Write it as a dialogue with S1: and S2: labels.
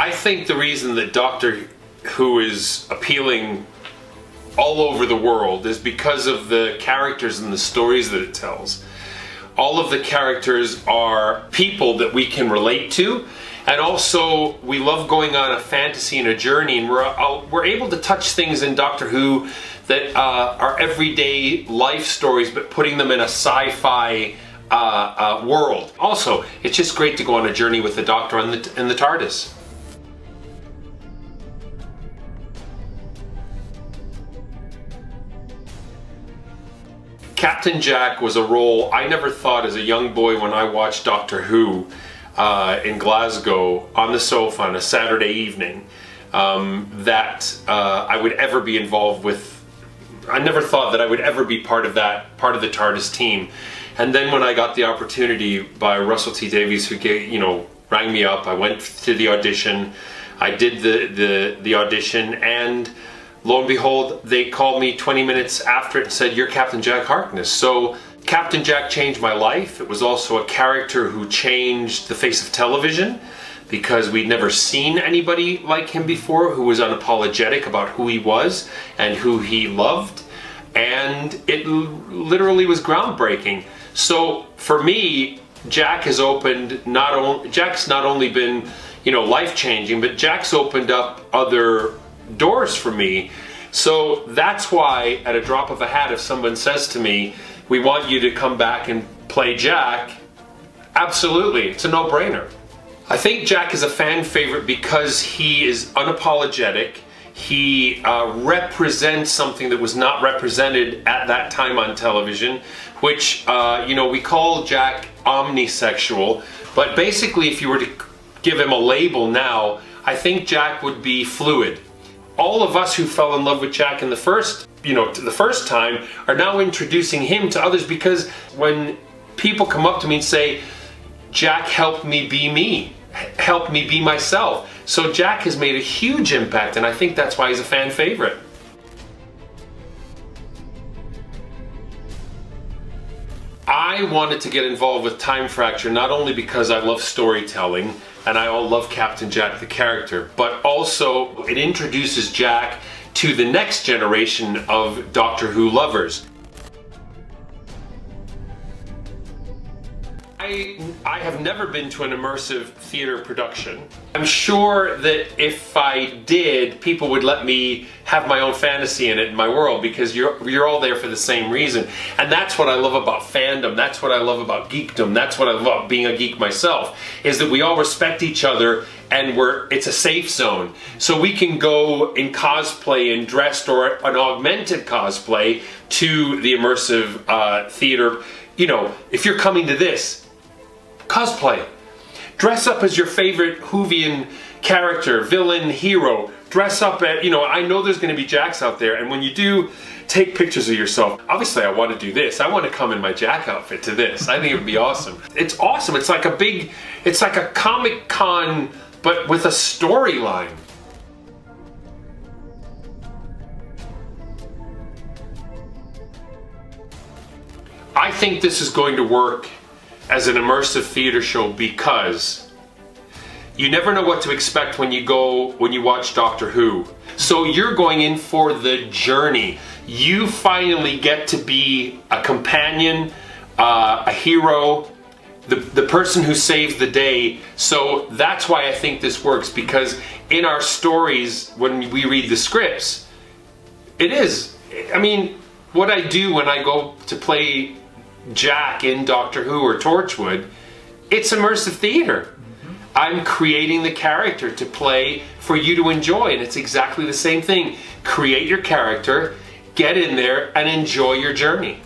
S1: I think the reason that Doctor Who is appealing all over the world is because of the characters and the stories that it tells. All of the characters are people that we can relate to, and also we love going on a fantasy and a journey, and we're able to touch things in Doctor Who that are everyday life stories, but putting them in a sci-fi world. Also, it's just great to go on a journey with the Doctor and the TARDIS. Captain Jack was a role I never thought as a young boy when I watched Doctor Who in Glasgow on the sofa on a Saturday evening that I would ever be involved with. I never thought that I would ever be part of the TARDIS team. And then when I got the opportunity by Russell T Davies, who rang me up, I went to the audition. I did the audition, and lo and behold, they called me 20 minutes after it and said, "You're Captain Jack Harkness." So Captain Jack changed my life. It was also a character who changed the face of television, because we'd never seen anybody like him before who was unapologetic about who he was and who he loved. And it literally was groundbreaking. So for me, Jack has opened Jack's not only been, life-changing, but Jack's opened up other doors for me. So that's why, at a drop of a hat, if someone says to me, "We want you to come back and play Jack," absolutely, it's a no-brainer. I think Jack is a fan favorite because he is unapologetic. He represents something that was not represented at that time on television, which, we call Jack omnisexual, but basically if you were to give him a label now, I think Jack would be fluid. All of us who fell in love with Jack in the first time are now introducing him to others, because when people come up to me and say, "Jack helped me be me, helped me be myself." So Jack has made a huge impact, and I think that's why he's a fan favorite. I wanted to get involved with Time Fracture not only because I love storytelling and I love Captain Jack the character, but also it introduces Jack to the next generation of Doctor Who lovers. I have never been to an immersive theater production. I'm sure that if I did, people would let me have my own fantasy in it, in my world, because you're all there for the same reason. And that's what I love about fandom. That's what I love about geekdom. That's what I love about being a geek myself, is that we all respect each other, and it's a safe zone. So we can go in cosplay and dressed, or an augmented cosplay, to the immersive theater. If you're coming to this, cosplay. Dress up as your favorite Whovian character, villain, hero. Dress up at, I know there's going to be Jacks out there, and when you do, take pictures of yourself. Obviously, I want to do this. I want to come in my Jack outfit to this. I think it would be awesome. It's awesome. It's like a Comic Con, but with a storyline. I think this is going to work as an immersive theater show, because you never know what to expect when you watch Doctor Who. So you're going in for the journey. You finally get to be a companion, a hero, the person who saves the day. So that's why I think this works, because in our stories, when we read the scripts, what I do when I go to play Jack in Doctor Who or Torchwood, it's immersive theater. I'm creating the character to play for you to enjoy, and it's exactly the same thing. Create your character, get in there, and enjoy your journey.